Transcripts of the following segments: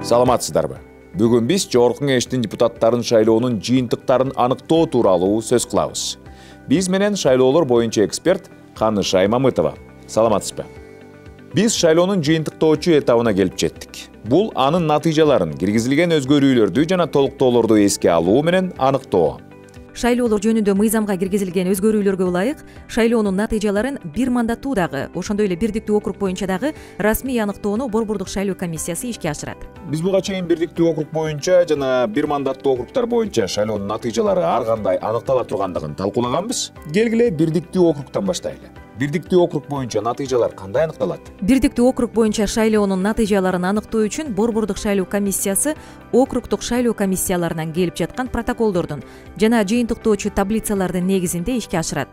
Саламатсыздарбы? Бүгүн биз Жогорку Кеңештин депутаттарын шайлоонун жыйынтыктарын аныктоо тууралуу сөз кылабыз. Биз менен шайлоолор боюнча эксперт Каныш Аймамытова. Саламатсызбы? Биз шайлоонун жыйынтыктоочу этабына келип жеттик. Бул анын натыйжаларын, киргизилген өзгөрүүлөрдү жана толуктоолорду эске алуу менен аныктоо. Шайлоолор жөнүндө мыйзамга киргизилген өзгөрүүлөргө ылайык шайлоонун натыйжаларын бир мандаттуу дагы, ошондой эле бирдиктүү округ боюнча дагы расмий аныктоону Борбордук шайлоо комиссиясы ишке ашырат. Биз буга чейин бирдиктүү округ боюнча жана бир мандаттуу округдар боюнча шайлоонун натыйжалары ар кандай аныктала тургандыгын талкуулаганбыз. Келгиле бирдиктүү округтан баштайлы. Бирдиктүү округ боюнча натыйжалар кандай аныкталат? Бирдиктүү округ боюнча шайлоонун натыйжаларын аныктоо үчүн Борбордук шайлоо комиссиясы округдук шайлоо комиссияларынан келип жаткан протоколдордун жана жыйынтыктоочу таблицалардын негизинде ишке ашырат.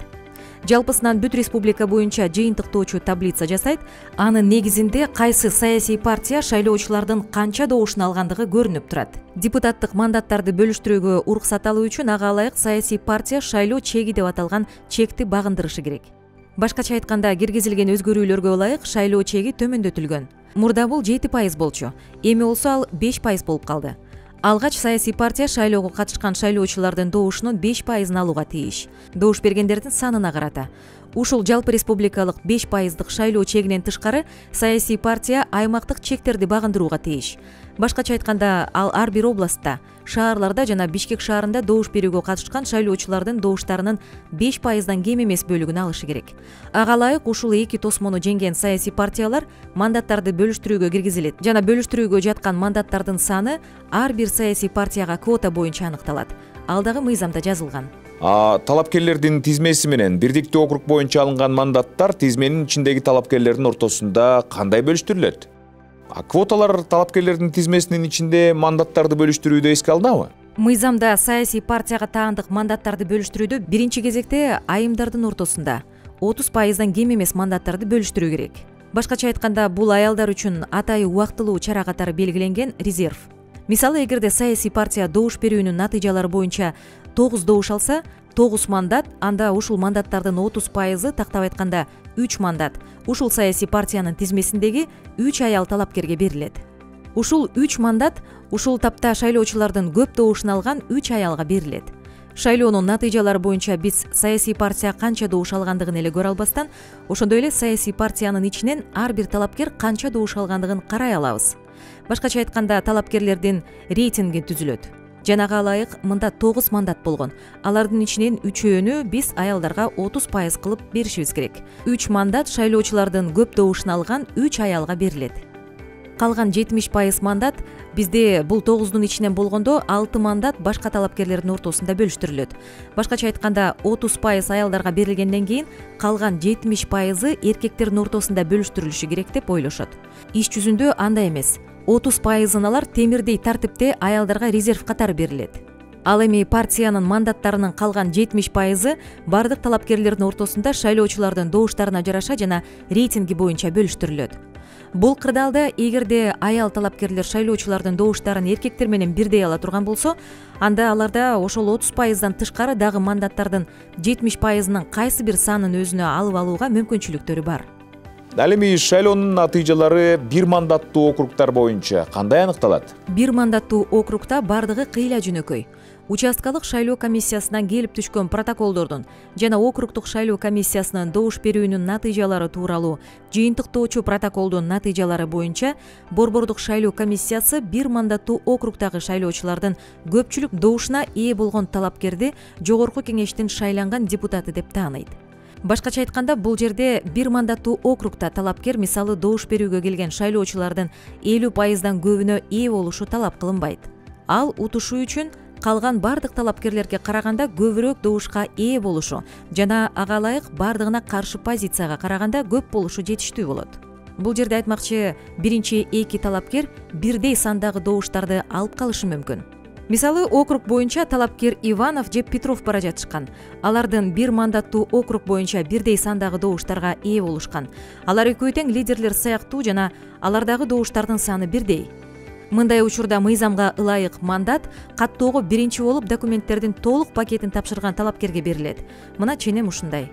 Жалпысынан бүт республика боюнча жыйынтыктоочу таблица жасайт. Анын негизинде кайсы саясий партия шайлоочулардын канча добушун алгандыгы көрүнүп турат. Депутаттык мандаттарды бөлүштүрүүгө уруксат алуу үчүн ага ылайык саясий партия шайлоо чеги деп аталган чекти багындырышы керек. Башкача айтканда, киргизилген өзгөрүүлөргө ылайык шайлоо чеги төмөндөтүлгөн. Мурда бул 7% болчу. Эми болсо ал 5% болуп калды. Алгач саясий партия шайлоого катышкан шайлоочулардын добушунун 5%ын алууга тийиш. Добуш бергендердин санына карата. Ушул жалпы республикалык 5%дык шайлоо чегинен тышкары саясий партия аймактык чектерди багындырууга тийиш. Башкача айтканда, ал ар бир областта, шаарларда жана Бишкек шаарында добуш берүүгө катышкан шайлоочулардын добуштарынын 5%дан кем эмес бөлүгүн алышы керек. Ага ылайык ушул эки тосмону жеңген саясий партиялар мандаттарды бөлүштүрүүгө киргизилет жана бөлүштүрүүгө жаткан мандаттардын саны ар бир саясий партияга квота боюнча аныкталат. Ал дагы мыйзамда жазылган. Талапкерлердин тизмеси менен бирдиктүү округ боюнча алынган мандаттар тизменин ичиндеги талапкерлердин ортосунда кандай бөлүштүрүлөт? Квоталар талапкерлердин тизмесинин ичинде мандаттарды бөлүштүрүүдө эске алынабы? Мыйзамда саясий партияга таандык мандаттарды бөлүштүрүүдө биринчи кезекте айымдардын ортосунда 30%дан кем эмес мандаттарды бөлүштүрүү керек. Башкача айтканда, бул аялдар үчүн атайы убактылуу чара катары белгиленген резерв. Мисалы, эгерде саясий партия добуш берүүнүн натыйжалары боюнча 9 добуш алса, 9 мандат, анда ушул мандаттардын 30%, тактап айтканда 3 мандат, ушул саясий партиянын тизмесиндеги 3 аял талапкерге берилет. Ушул 3 мандат ушул тапта шайлоочулардын көп добушун алган 3 аялга берилет. Шайлоонун натыйжалары боюнча биз саясий партия канча добуш алгандыгын эле көрө албастан, ошондой эле саясий партиянын ичинен ар бир талапкер канча добуш алгандыгын карай алабыз. Башкача айтканда, талапкерлердин рейтинги түзүлөт. Жанага ылайык мында 9 мандат болгон. Алардын ичинен 3-өөнү биз аялдарга 30% кылып беришибиз керек. 3 мандат шайлоочулардын көп добушун алган 3 аялга берилет. Калган 70% мандат бизде бул 9дун ичинен болгондо 6 мандат башка талапкерлердин ортосунда бөлүштүрүлөт. Башкача айтканда, 30% аялдарга берилгенден кийин калган 70% эркектердин ортосунда бөлүштүрүлүшү керек деп ойлошот. Иш жүзүндө андай эмес. 30%ын алар темирдей тартипте аялдарга резерв катары берилет. Ал эми партиянын мандаттарынын калган 70%ы бардык талапкерлердин ортосунда шайлоочулардын добуштарына жараша жана рейтинги боюнча бөлүштүрүлөт. Бул кырдаалда эгерде аял талапкерлер шайлоочулардын добуштарын эркектер менен бирдей ала турган болсо, анда аларда ошол 30%дан тышкары дагы мандаттардын 70%нын кайсы бир санын өзүнө алып алууга мүмкүнчүлүктөрү бар. Ал эми шайлоонун натыйжалары бир мандаттуу округдар боюнча кандай аныкталат? Бир мандаттуу округда бардыгы кыйла жөнөкөй. Участкалык шайлоо комиссиясынан келип түшкөн протоколдордун жана округдук шайлоо комиссиясынын добуш берүүнүн натыйжалары тууралуу жыйынтыктоочу протоколдун натыйжалары боюнча Борбордук шайлоо комиссиясы бир мандаттуу округдагы шайлоочулардын көпчүлүк добушуна ээ болгон талапкерди Жогорку Кеңештин шайланган депутаты деп тааныйт. Башкача айтканда, бул жерде бир мандаттуу округда талапкер мисалы добуш берүүгө келген шайлоочулардын 50%дан көбүнө ээ болушу талап кылынбайт. Ал утушуу үчүн калган бардык талапкерлерге караганда көбүрөөк добушка ээ болушу жана ага ылайык бардыгына каршы позицияга караганда көп болушу жетиштүү болот. Бул жерде айтмакчы, биринчи 2 талапкер бирдей сандагы добуштарды алып калышы мүмкүн. Мисалы, округ боюнча талапкер Иванов же Петров бара жатышкан. Алардын бир мандаттуу округ боюнча бирдей сандагы добуштарга ээ болушкан. Алар экөө тең лидерлер сыяктуу жана алардагы добуштардын саны бирдей. Мындай учурда мыйзамга ылайык мандат каттоого биринчи болуп документтердин толук пакетин тапшырган талапкерге берилет. Мына ченем ушундай.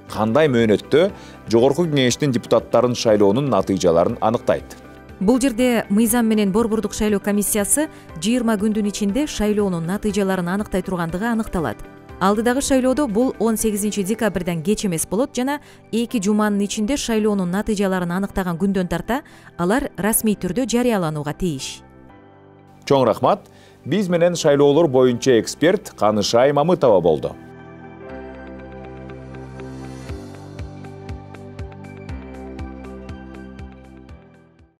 Кандай мөөнөттө Жогорку Кеңештин депутаттарын шайлоонун натыйжаларын аныктайт? Бул жерде мыйзам менен Борбордук шайлоо комиссиясы 20 күндүн ичинде шайлоонун натыйжаларын аныктай тургандыгы аныкталат. Алдыдагы шайлоодо бул 18 декабрдан кеч эмес болот жана 2 жуманын ичинде шайлоонун натыйжаларын аныктаган күндөн тарта алар расмий түрдө жарыяланууга тийиш. Чоң рахмат. Биз менен шайлоолор боюнча эксперт Канышай Мамытова болду.